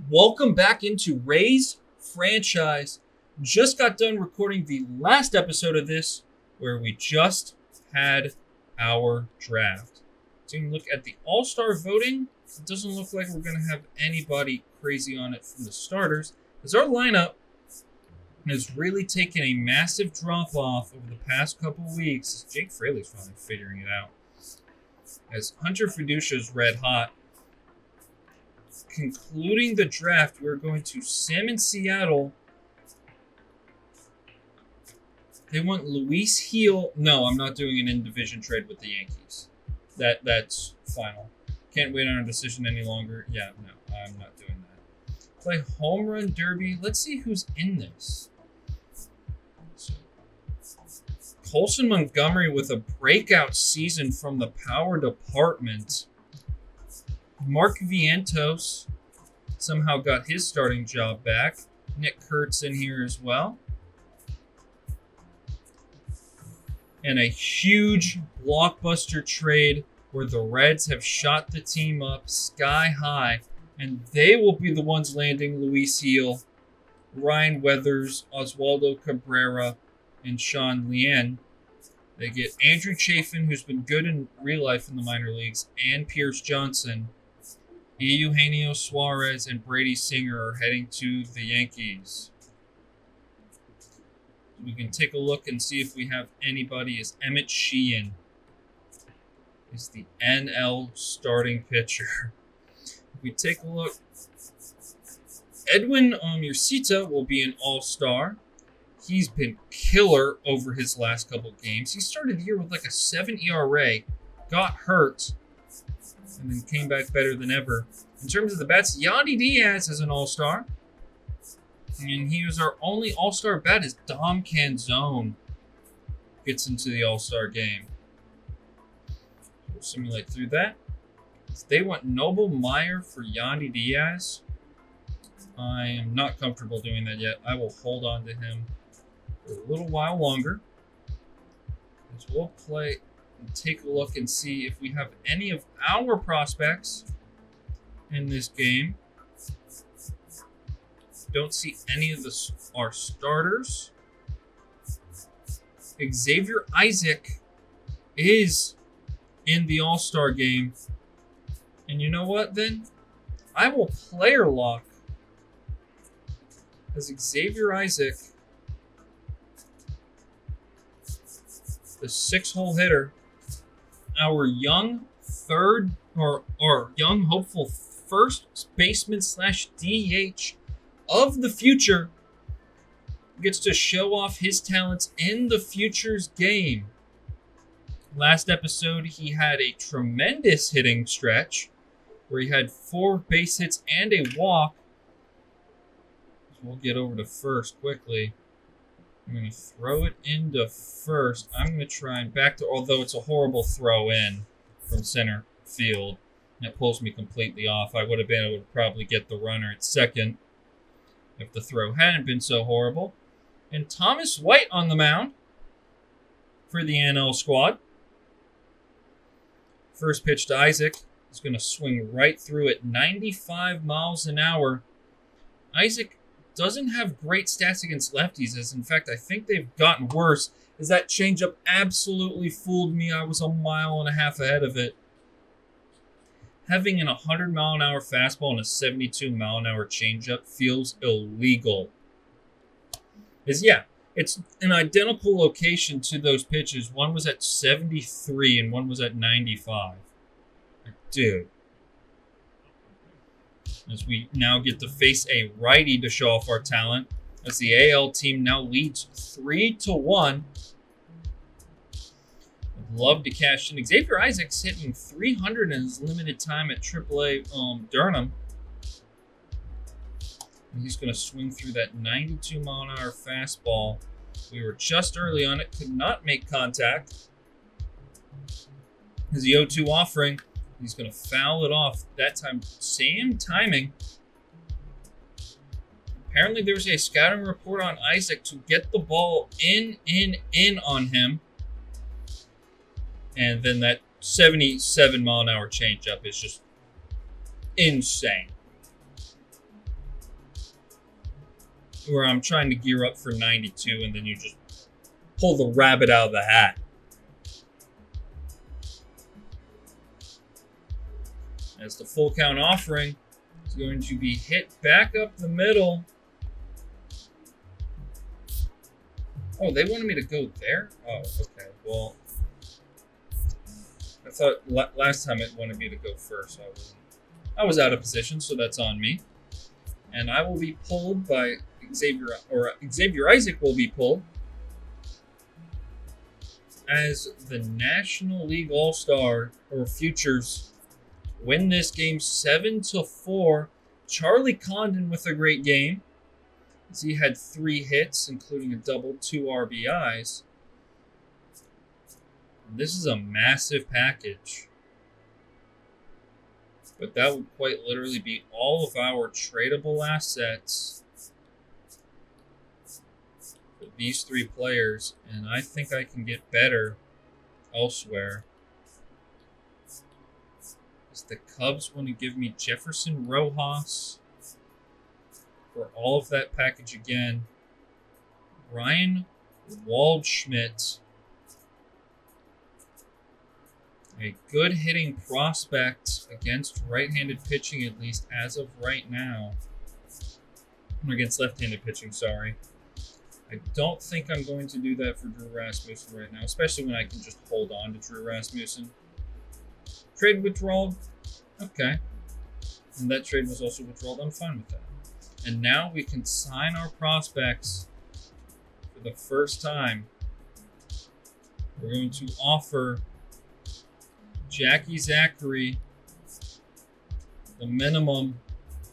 Welcome back into Ray's franchise. Just got done recording the last episode of this where we just had our draft. Taking a look at the All-Star voting, it doesn't look like we're going to have anybody crazy on it from the starters, as our lineup has really taken a massive drop-off over the past couple of weeks. Jake Fraley's finally figuring it out. As Hunter Fiducia's red hot. Concluding the draft, we're going to Sam in Seattle. They want Luis Heel. No, I'm not doing an in-division trade with the Yankees. That's final. Can't wait on a decision any longer. Yeah, no, I'm not doing that. Play home run derby. Let's see who's in this. So, Colson Montgomery with a breakout season from the power department. Mark Vientos somehow got his starting job back. Nick Kurtz in here as well. And a huge blockbuster trade where the Reds have shot the team up sky high. And they will be the ones landing Luis Heel, Ryan Weathers, Oswaldo Cabrera, and Sean Lien. They get Andrew Chafin, who's been good in real life in the minor leagues, and Pierce Johnson. Eugenio Suarez and Brady Singer are heading to the Yankees. We can take a look and see if we have anybody. As Emmett Sheehan is the NL starting pitcher. If we take a look, Edwin Murcita will be an all-star. He's been killer over his last couple games. He started the year with like a 7 ERA, got hurt, and then came back better than ever. In terms of the bats, Yandy Diaz is an all-star. And he was our only all-star bat as Dom Canzone gets into the all-star game. We'll simulate through that. They want Noble Meyer for Yandy Diaz. I am not comfortable doing that yet. I will hold on to him for a little while longer. As we'll play and take a look and see if we have any of our prospects in this game. Don't see any of our starters. Xavier Isaac is in the All-Star game. And you know what then? I will player lock as Xavier Isaac, the 6-hole hitter, our young third or young hopeful first baseman / DH of the future, gets to show off his talents in the future's game. Last episode, he had a tremendous hitting stretch where he had 4 base hits and a walk. So we'll get over to first quickly. I'm going to throw it into first. I'm going to try and back to, although it's a horrible throw in from center field. That pulls me completely off. I would have been able to probably get the runner at second if the throw hadn't been so horrible. And Thomas White on the mound for the NL squad. First pitch to Isaac is going to swing right through at 95 miles an hour. Isaac doesn't have great stats against lefties, as in fact I think they've gotten worse, as that changeup absolutely fooled me. I was a mile and a half ahead of it. Having an 100-mile-an-hour fastball and a 72-mile-an-hour changeup feels illegal. It's an identical location to those pitches. One was at 73 and one was at 95. Dude. As we now get to face a righty to show off our talent, as the AL team now leads 3-1. Love to cash in. Xavier Isaac's hitting 300 in his limited time at AAA Durham. And he's going to swing through that 92-mile-an-hour fastball. We were just early on it, could not make contact. As the 0-2 offering, he's going to foul it off. That time, same timing. Apparently, there's a scouting report on Isaac to get the ball in on him. And then that 77-mile-an-hour changeup is just insane. where I'm trying to gear up for 92 and then you just pull the rabbit out of the hat. As the full count offering is going to be hit back up the middle. Oh, they wanted me to go there? Oh, okay. Well, I thought last time it wanted me to go first. So I was out of position, so that's on me. And I will be pulled by Xavier Isaac will be pulled as the National League All-Star or Futures win this game 7-4. Charlie Condon with a great game, as he had 3 hits, including a double, 2 RBIs. This is a massive package. But that would quite literally be all of our tradable assets for these 3 players. And I think I can get better elsewhere. As the Cubs want to give me Jefferson Rojas for all of that package again. Ryan Waldschmidt, a good hitting prospect against right-handed pitching, at least as of right now. Against left-handed pitching, sorry. I don't think I'm going to do that for Drew Rasmussen right now, especially when I can just hold on to Drew Rasmussen. Trade withdrawal? Okay. And that trade was also withdrawal. I'm fine with that. And now we can sign our prospects for the first time. We're going to offer Jackie Zachary the minimum,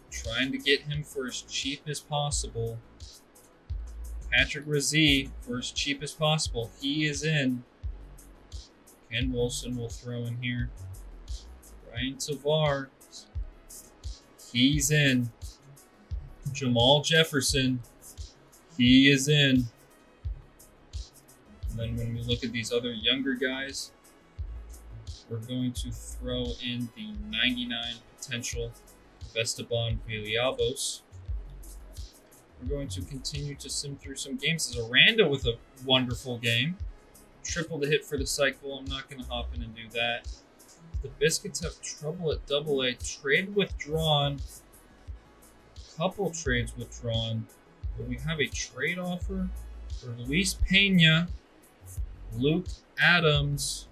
trying to get him for as cheap as possible. Patrick Razee for as cheap as possible. He is in. Ken Wilson will throw in here. Ryan Tavar. He's in. Jamal Jefferson. He is in. And then when we look at these other younger guys, we're going to throw in the 99 potential Esteban Villalobos. We're going to continue to sim through some games. There's Aranda with a wonderful game. Triple the hit for the cycle. I'm not going to hop in and do that. The Biscuits have trouble at AA. Trade withdrawn. Couple trades withdrawn. But we have a trade offer for Luis Pena, Luke Adams,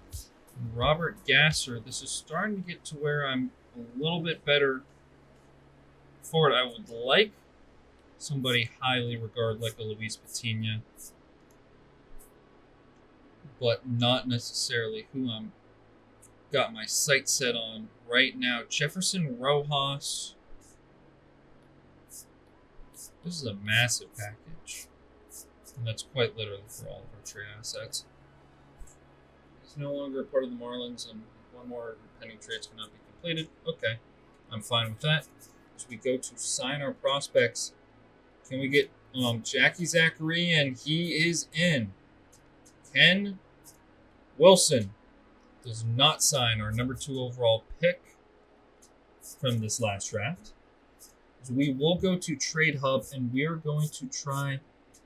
and Robert Gasser. This is starting to get to where I'm a little bit better for it. I would like somebody highly regarded like a Luis Patino, but not necessarily who I'm got my sights set on right now. Jefferson Rojas. This is a massive package. And that's quite literally for all of our trade assets. He's no longer a part of the Marlins, and one more pending trades cannot be completed. Okay, I'm fine with that. As we go to sign our prospects, can we get Jackie Zachary? And he is in. Ken Wilson does not sign our number 2 overall pick from this last draft. So we will go to Trade Hub, and we are going to try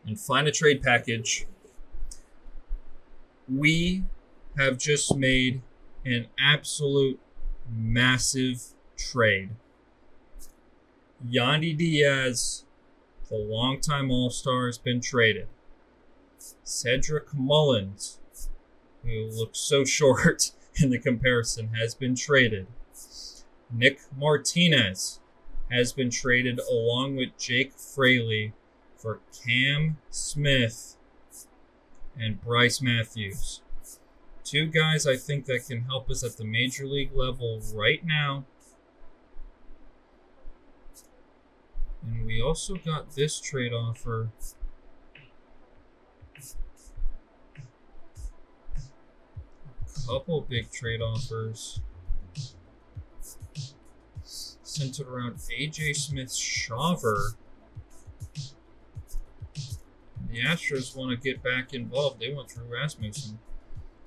and find a trade package. We have just made an absolute massive trade. Yandy Diaz, the longtime All-Star, has been traded. Cedric Mullins, who looks so short in the comparison, has been traded. Nick Martinez has been traded along with Jake Fraley for Cam Smith and Bryce Matthews. 2 guys I think that can help us at the major league level right now. And we also got this trade offer. A couple big trade offers centered around AJ Smith-Shawver. The Astros want to get back involved. They want Drew Rasmussen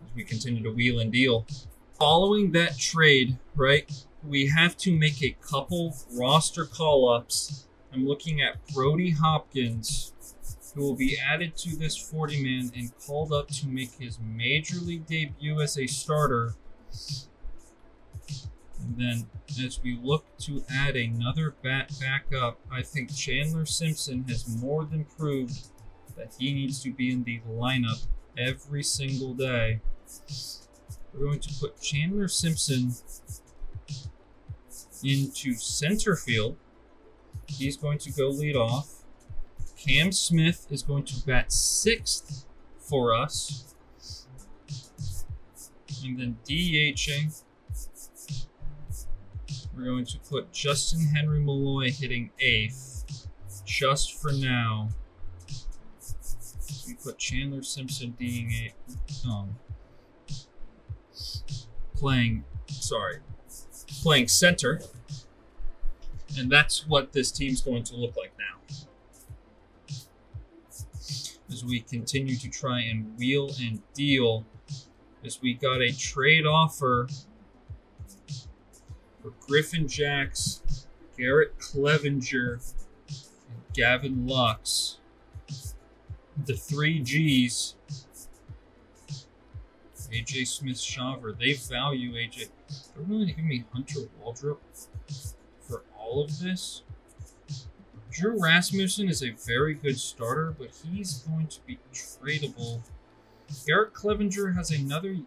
as we continue to wheel and deal. Following that trade, right, we have to make a couple roster call-ups I'm looking at Brody Hopkins, who will be added to this 40-man and called up to make his major league debut as a starter. And then as we look to add another bat back up, I think Chandler Simpson has more than proved that he needs to be in the lineup every single day. We're going to put Chandler Simpson into center field. He's going to go lead off. Cam Smith is going to bat 6th for us. And then DHing, we're going to put Justin Henry Malloy hitting 8th, just for now. We put Chandler Simpson being playing center. And that's what this team's going to look like now. As we continue to try and wheel and deal, as we got a trade offer for Griffin Jacks, Garrett Clevenger, and Gavin Lux. The 3 Gs. AJ Smith-Shawver. They value AJ. They're willing to give me Hunter Waldrop for all of this. Drew Rasmussen is a very good starter, but he's going to be tradable. Garrett Clevenger has another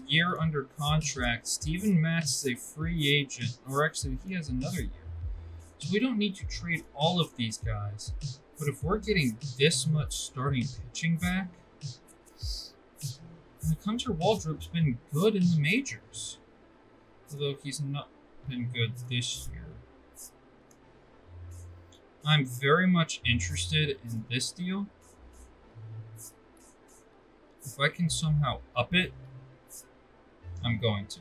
year under contract. Steven Matz is a free agent, or actually he has another year. So we don't need to trade all of these guys. But if we're getting this much starting pitching back, Hunter Waldrop's been good in the majors. Although he's not been good this year. I'm very much interested in this deal. If I can somehow up it, I'm going to.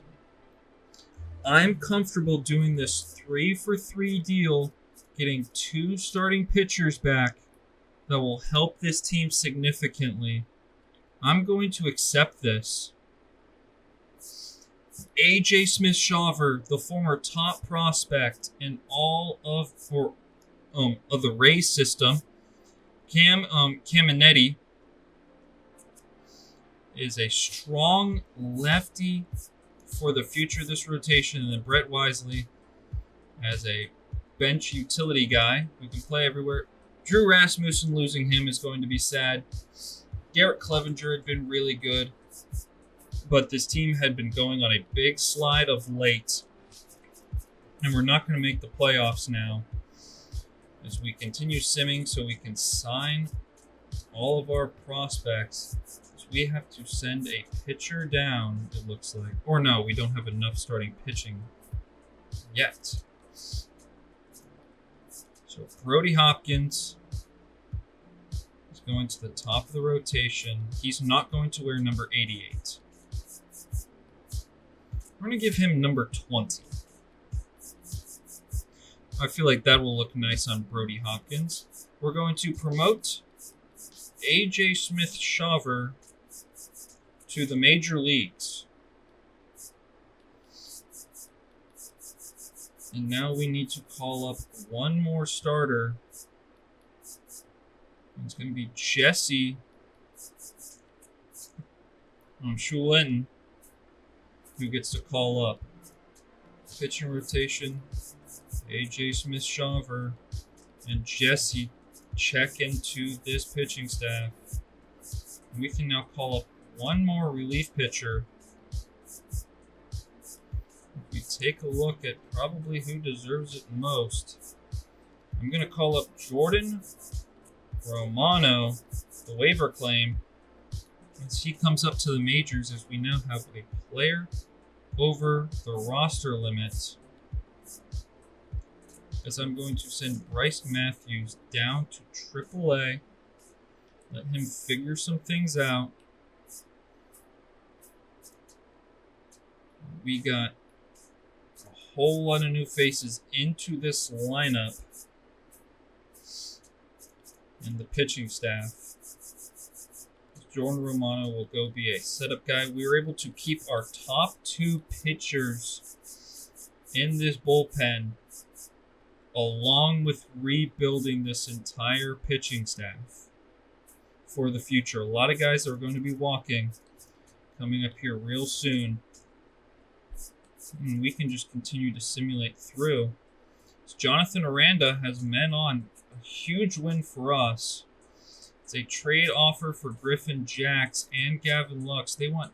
I'm comfortable doing this 3-for-3 deal, getting 2 starting pitchers back that will help this team significantly. I'm going to accept this. AJ Smith-Shawver, the former top prospect in all of the Rays system. Caminetti is a strong lefty for the future of this rotation, and then Brett Wisely as a bench utility guy who can play everywhere. Drew Rasmussen, losing him is going to be sad. Garrett Clevenger had been really good, but this team had been going on a big slide of late, and we're not going to make the playoffs now as we continue simming so we can sign all of our prospects. So we have to send a pitcher down, it looks like. Or no, we don't have enough starting pitching yet. So Brody Hopkins is going to the top of the rotation. He's not going to wear number 88. We're going to give him number 20. I feel like that will look nice on Brody Hopkins. We're going to promote AJ Smith-Shawver to the major leagues. And now we need to call up one more starter. It's going to be Jesse Schulenton, who gets to call up. Pitching rotation, AJ Smith-Shawver and Jesse check into this pitching staff. And we can now call up one more relief pitcher. If we take a look at probably who deserves it most, I'm going to call up Jordan Romano, the waiver claim, as he comes up to the majors, as we now have a player over the roster limit. As I'm going to send Bryce Matthews down to AAA, let him figure some things out. We got a whole lot of new faces into this lineup and the pitching staff. Jordan Romano will go be a setup guy. We were able to keep our top 2 pitchers in this bullpen along with rebuilding this entire pitching staff for the future. A lot of guys are going to be walking coming up here real soon. And we can just continue to simulate through. So Jonathan Aranda has men on. A huge win for us. It's a trade offer for Griffin Jacks and Gavin Lux. They want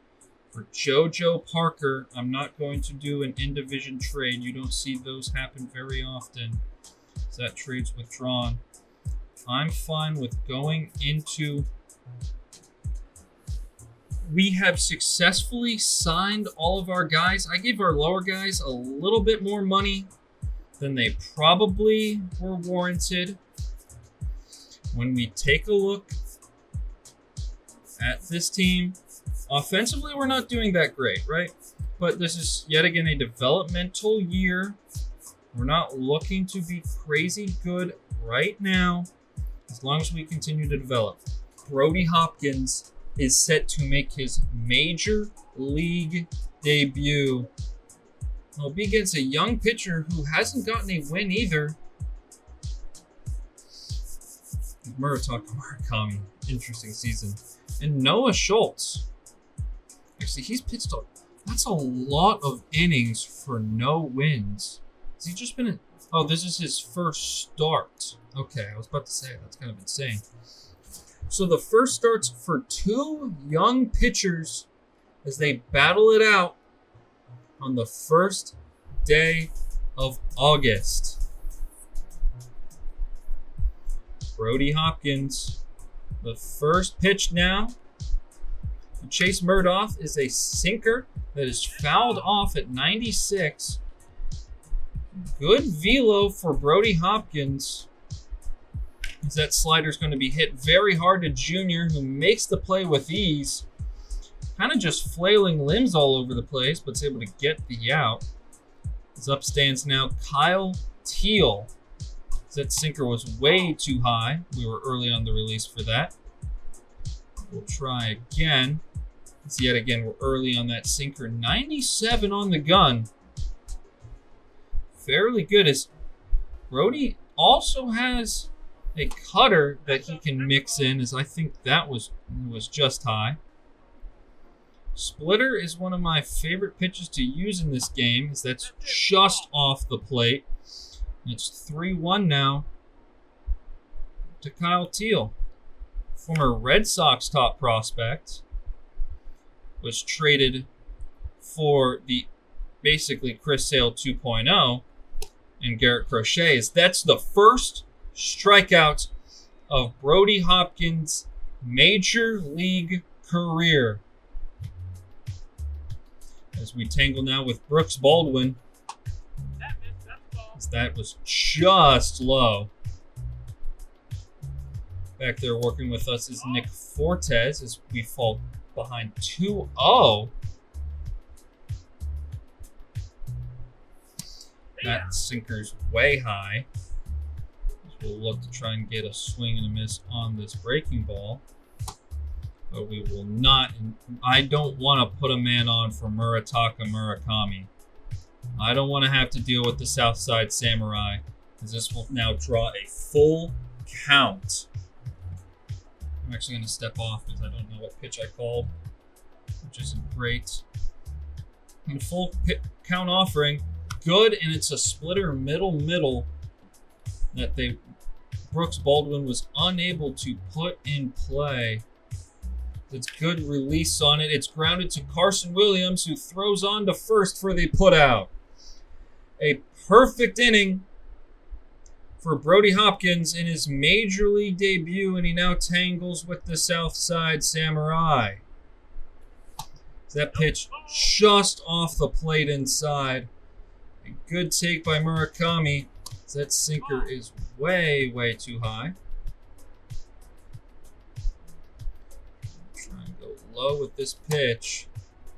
for JoJo Parker. I'm not going to do an in-division trade. You don't see those happen very often. So that trade's withdrawn. I'm fine with going into... We have successfully signed all of our guys. I gave our lower guys a little bit more money than they probably were warranted. When we take a look at this team, offensively, we're not doing that great, right? But this is yet again a developmental year. We're not looking to be crazy good right now, as long as we continue to develop. Brody Hopkins is set to make his major league debut. It'll be against a young pitcher who hasn't gotten a win either. Murataka Murakami, interesting season. And Noah Schultz. Actually, he's pitched that's a lot of innings for no wins. Has he just been in... Oh, this is his first start. Okay, I was about to say, that's kind of insane. So the first starts for two young pitchers as they battle it out on the first day of August. Brody Hopkins, the first pitch now. Chase Murdoch is a sinker that is fouled off at 96. Good velo for Brody Hopkins. As that slider's going to be hit very hard to Junior, who makes the play with ease. Kind of just flailing limbs all over the place, but is able to get the out. As up stands now Kyle Teal. That sinker was way too high. We were early on the release for that. We'll try again. As yet again, we're early on that sinker. 97 on the gun. Fairly good. As Brody also has a cutter that he can mix in, as I think that was just high. Splitter is one of my favorite pitches to use in this game, as that's just off the plate. It's 3-1 now to Kyle Teal. Former Red Sox top prospect. Was traded for the basically Chris Sale 2.0 and Garrett Crochet. That's the first strikeout of Brody Hopkins' major league career. As we tangle now with Brooks Baldwin. That was just low. Back there working with us is Nick Fortes as we fall behind 2-0. That sinker's way high. We'll look to try and get a swing and a miss on this breaking ball. But we will not. I don't want to put a man on for Murataka Murakami. I don't want to have to deal with the Southside Samurai, as this will now draw a full count. I'm actually going to step off because I don't know what pitch I called, which isn't great. And full count offering, good, and it's a splitter middle that Brooks Baldwin was unable to put in play. It's good release on it. It's grounded to Carson Williams, who throws on to first for the putout. A perfect inning for Brody Hopkins in his major league debut, and he now tangles with the Southside Samurai. That pitch just off the plate inside. A good take by Murakami. That sinker is way too high. Try and go low with this pitch.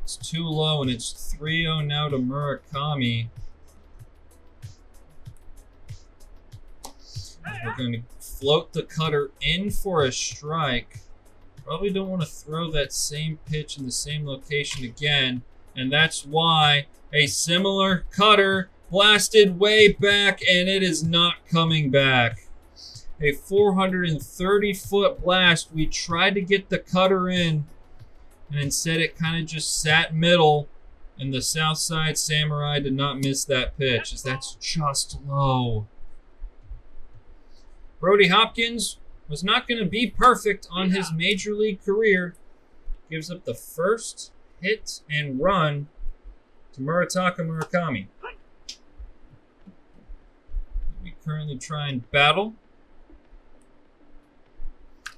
It's too low, and it's 3-0 now to Murakami. We're going to float the cutter in for a strike. Probably don't want to throw that same pitch in the same location again. And that's why a similar cutter blasted way back, and it is not coming back. A 430-foot blast. We tried to get the cutter in, and instead it kind of just sat middle, and the Southside Samurai did not miss that pitch, as that's just low. Brody Hopkins was not going to be perfect on his major league career. Gives up the first hit and run to Murataka Murakami. We currently try and battle,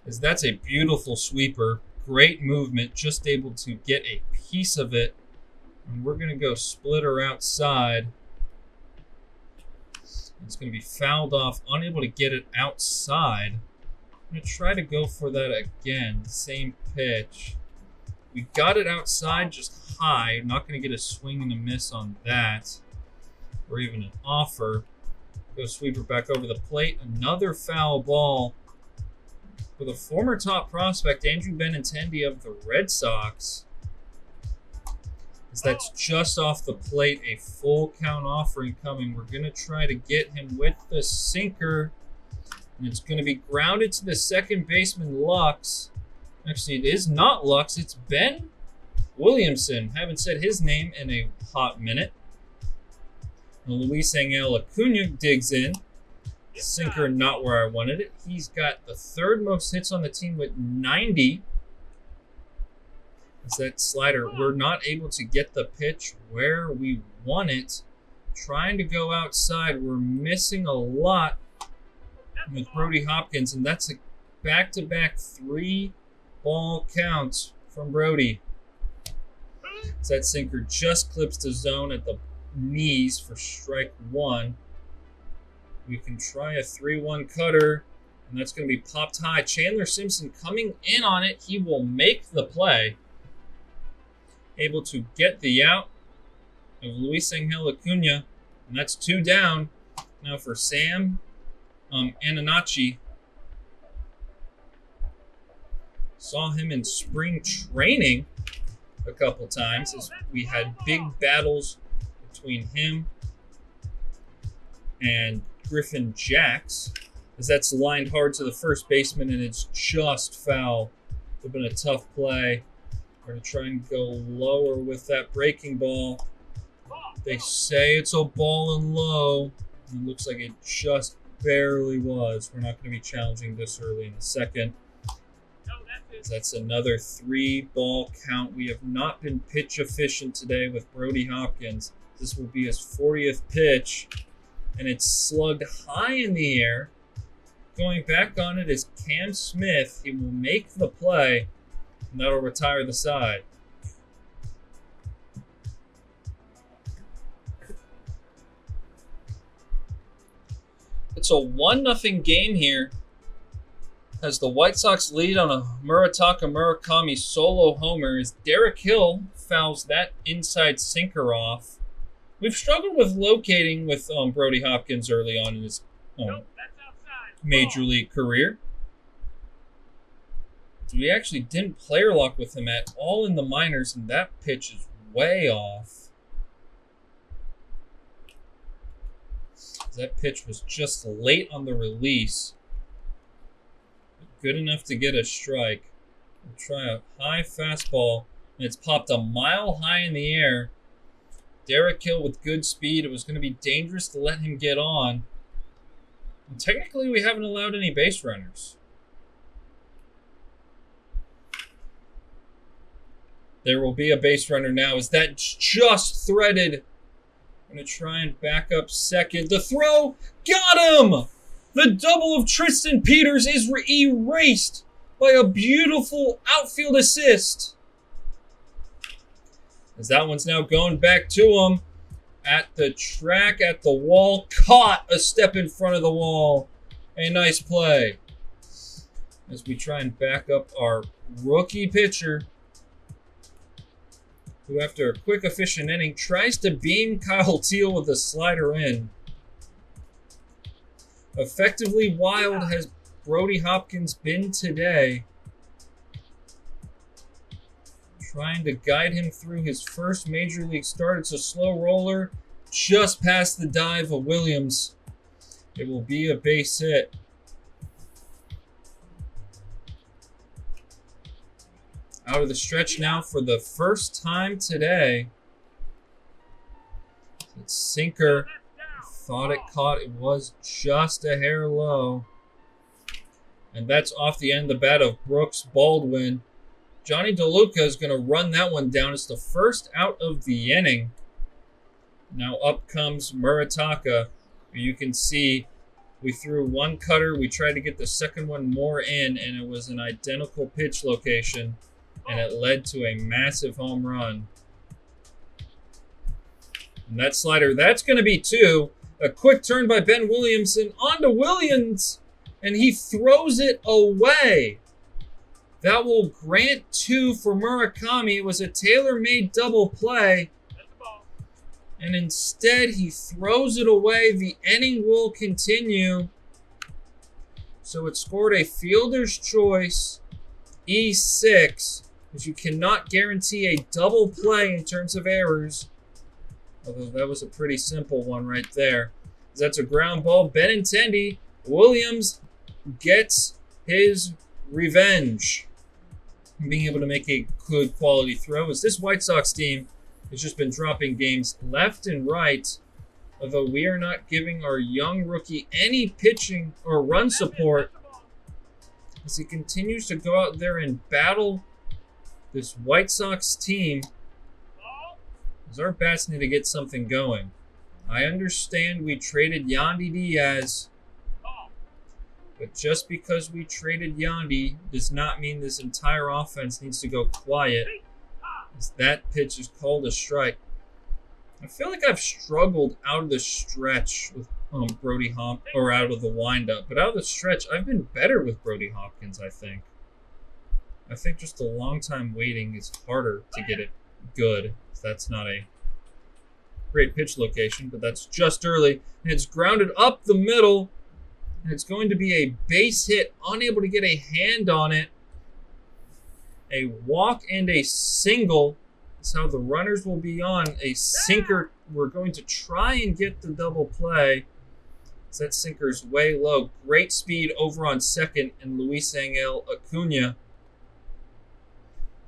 as that's a beautiful sweeper. Great movement, just able to get a piece of it. And we're going to go split her outside. It's going to be fouled off, unable to get it outside. I'm going to try to go for that again, same pitch. We got it outside, just high. Not going to get a swing and a miss on that, or even an offer. Go sweeper back over the plate. Another foul ball for the former top prospect, Andrew Benintendi of the Red Sox. As that's just off the plate, a full count offering coming. We're going to try to get him with the sinker. And it's going to be grounded to the second baseman, Lux. Actually, it is not Lux. It's Ben Williamson. Haven't said his name in a hot minute. And Luis Angel Acuna digs in. Sinker not where I wanted it. He's got the third most hits on the team with 90. As that slider, we're not able to get the pitch where we want it. Trying to go outside. We're missing a lot with Brody Hopkins, and that's a back-to-back 3-ball count from Brody. As that sinker just clips the zone at the knees for strike one. We can try a 3-1 cutter, and that's going to be popped high. Chandler Simpson coming in on it. He will make the play. Able to get the out of Luis Angel Acuna, and that's 2 down. Now for Sam Ananachi. Saw him in spring training a couple times, as we had big battles between him and Griffin Jacks, as that's lined hard to the first baseman, and it's just foul. Would have been a tough play. We're going to try and go lower with that breaking ball. They say it's a ball and low. It looks like it just barely was. We're not going to be challenging this early in the second. That's another 3-ball count. We have not been pitch efficient today with Brody Hopkins. This will be his 40th pitch, and it's slugged high in the air. Going back on it is Cam Smith. He will make the play, and that'll retire the side. It's a 1-0 game here, as the White Sox lead on a Murataka Murakami solo homer, as Derek Hill fouls that inside sinker off. We've struggled with locating with Brody Hopkins early on in his major league career. We actually didn't player lock with him at all in the minors, and that pitch is way off. That pitch was just late on the release. Good enough to get a strike. We'll try a high fastball, and it's popped a mile high in the air. Derek Hill with good speed. It was going to be dangerous to let him get on. And technically, we haven't allowed any base runners. There will be a base runner now, as that just threaded. I'm going to try and back up second. The throw got him! The double of Tristan Peters is erased by a beautiful outfield assist, as that one's now going back to him at the track, at the wall. Caught a step in front of the wall. A nice play. As we try and back up our rookie pitcher, who after a quick, efficient inning tries to beam Kyle Teal with a slider in. Effectively wild has Brody Hopkins been today. Trying to guide him through his first major league start. It's a slow roller. just past the dive of Williams. It will be a base hit. Out of the stretch now for the first time today. It's sinker. Thought it caught. It was just a hair low. And that's off the end of the bat of Brooks Baldwin. Johnny DeLuca is going to run that one down. It's the first out of the inning. Now up comes Murataka. You can see we threw one cutter. We tried to get the second one more in, and it was an identical pitch location, and it led to a massive home run. And that slider, that's going to be two. A quick turn by Ben Williamson onto Williams, and he throws it away. That will grant two for Murakami. It was a tailor-made double play. And instead, he throws it away. The inning will continue. So it scored a fielder's choice, E6, because you cannot guarantee a double play in terms of errors. Although that was a pretty simple one right there. That's a ground ball. Benintendi. Williams gets his revenge. Being able to make a good quality throw. As this White Sox team has just been dropping games left and right. Although we are not giving our young rookie any pitching or run support. As he continues to go out there and battle this White Sox team. As our bats need to get something going. I understand we traded Yandy Diaz. But just because we traded Yandy does not mean this entire offense needs to go quiet. As that pitch is called a strike. I feel like I've struggled out of the stretch with Brody Hopkins, or out of the windup. But out of the stretch, I've been better with Brody Hopkins, I think. I think just a long time waiting is harder to get it good. That's not a great pitch location, but that's just early. And it's grounded up the middle. And it's going to be a base hit, unable to get a hand on it. A walk and a single. That's how the runners will be on. A sinker. We're going to try and get the double play. As that sinker's way low. Great speed over on second. And Luis Angel Acuna.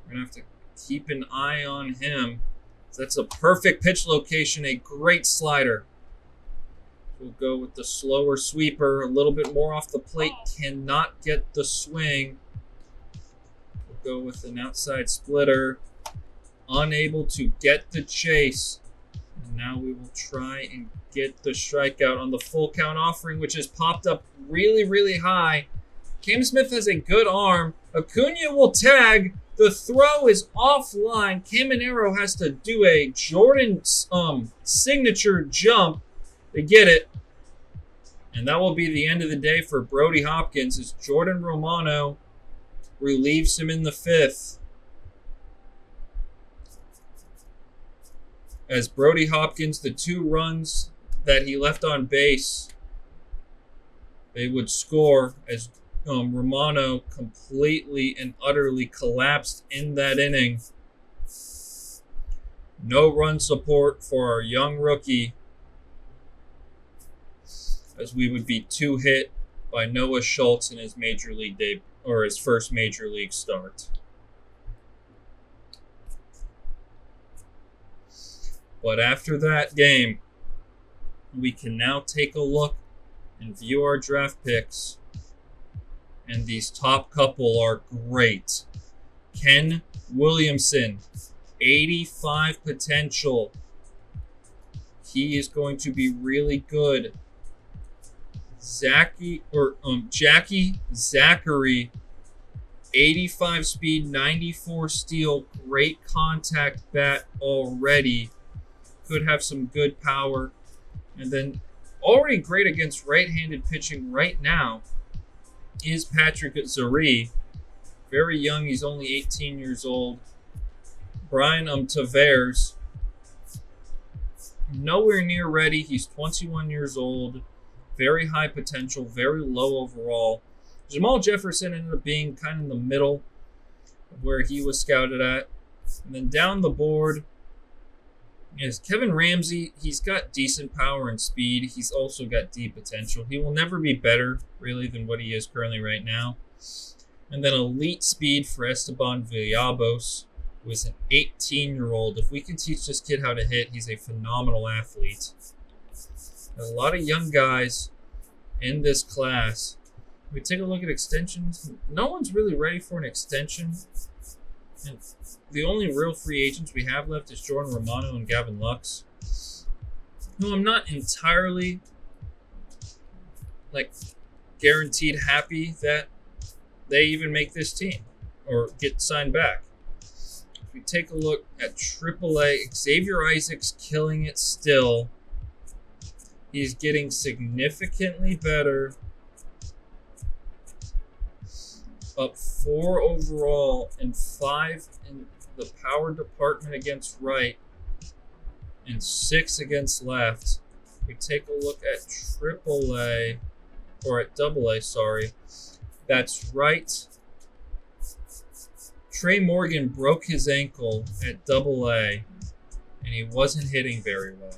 We're going to have to keep an eye on him. So that's a perfect pitch location. A great slider. We'll go with the slower sweeper. A little bit more off the plate. Cannot get the swing. We'll go with an outside splitter. Unable to get the chase. And now we will try and get the strikeout on the full count offering, which has popped up really, really high. Cam Smith has a good arm. Acuna will tag. The throw is offline. Caminero has to do a Jordan signature jump to get it. And that will be the end of the day for Brody Hopkins as Jordan Romano relieves him in the fifth. As Brody Hopkins, the 2 runs that he left on base, they would score as Romano completely and utterly collapsed in that inning. No run support for our young rookie, as we would be 2 hit by Noah Schultz in his major league debut, or his first major league start. But after that game, we can now take a look and view our draft picks. And these top couple are great. Ken Williamson, 85 potential. He is going to be really good. Jackie Zachary, 85 speed, 94 steal, great contact bat already. Could have some good power. And then already great against right-handed pitching right now is Patrick Zari. Very young, he's only 18 years old. Brian Tavares, nowhere near ready. He's 21 years old. Very high potential, very low overall. Jamal Jefferson ended up being kind of in the middle of where he was scouted at. And then down the board, Yes, Kevin Ramsey, he's got decent power and speed. He's also got deep potential. He will never be better, really, than what he is currently right now. And then elite speed for Esteban Villalobos, who is an 18-year-old. If we can teach this kid how to hit, he's a phenomenal athlete. There's a lot of young guys in this class. If we take a look at extensions, no one's really ready for an extension. And the only real free agents we have left is Jordan Romano and Gavin Lux, who I'm not entirely guaranteed happy that they even make this team or get signed back. If we take a look at AAA, Xavier Isaac's killing it still. He's getting significantly better. Up 4 overall and 5 in the power department against right and 6 against left. We take a look at AAA, or at AA, sorry. That's right. Trey Morgan broke his ankle at AA, and he wasn't hitting very well.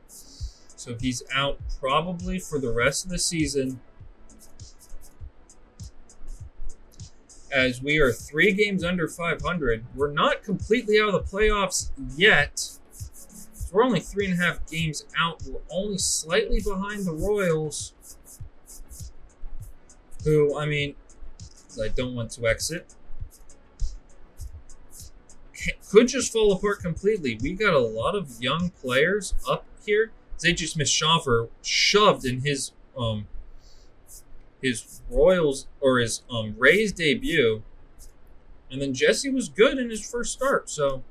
So he's out probably for the rest of the season, as we are 3 games under 500. We're not completely out of the playoffs yet. So we're only 3.5 games out. We're only slightly behind the Royals, who, I mean, I don't want to exit, could just fall apart completely. We got a lot of young players up here. Zajic Smith-Shawver shoved in his Royals, or his Rays debut, and then Jesse was good in his first start. So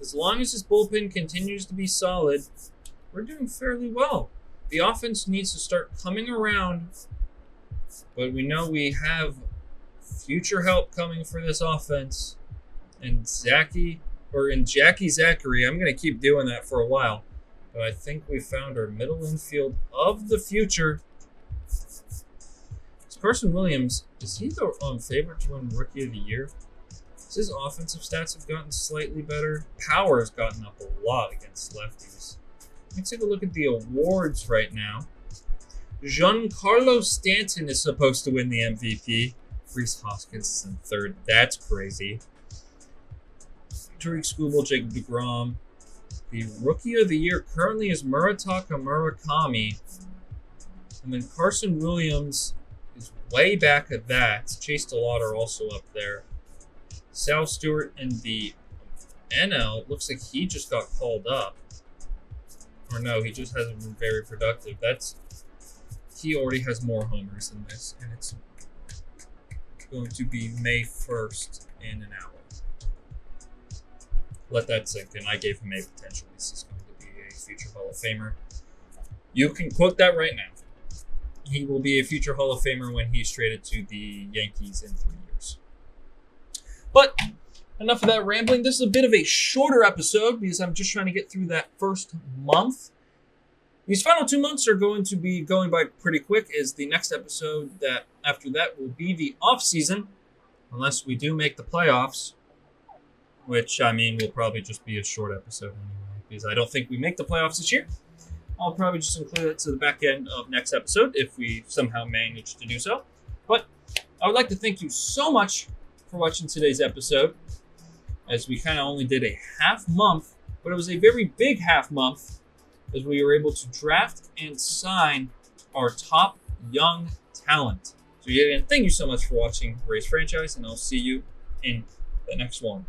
as long as his bullpen continues to be solid, we're doing fairly well. The offense needs to start coming around, but we know we have future help coming for this offense. And Jackie Zachary, I'm going to keep doing that for a while, but I think we found our middle infield of the future. Carson Williams, is he the favorite to win Rookie of the Year? His offensive stats have gotten slightly better. Power has gotten up a lot against lefties. Let's take a look at the awards right now. Giancarlo Stanton is supposed to win the MVP. Rhys Hoskins is in third. That's crazy. Tariq Skubal, Jacob deGrom. The Rookie of the Year currently is Murataka Murakami. And then Carson Williams is way back at that. Chase DeLauder also up there. Sal Stewart in the NL, looks like he just got called up. Or no, he just hasn't been very productive. He already has more homers than this, and it's going to be May 1st in an hour. Let that sink in. I gave him a potential. This is going to be a future Hall of Famer. You can quote that right now. He will be a future Hall of Famer when he's traded to the Yankees in 3 years. But enough of that rambling. This is a bit of a shorter episode because I'm just trying to get through that first month. These final 2 months are going to be going by pretty quick, as the next episode that after that will be the off season, unless we do make the playoffs, which, I mean, will probably just be a short episode anyway, because I don't think we make the playoffs this year. I'll probably just include it to the back end of next episode if we somehow manage to do so. But I would like to thank you so much for watching today's episode, as we kind of only did a half month, but it was a very big half month, as we were able to draft and sign our top young talent. So again, thank you so much for watching Rays Franchise, and I'll see you in the next one.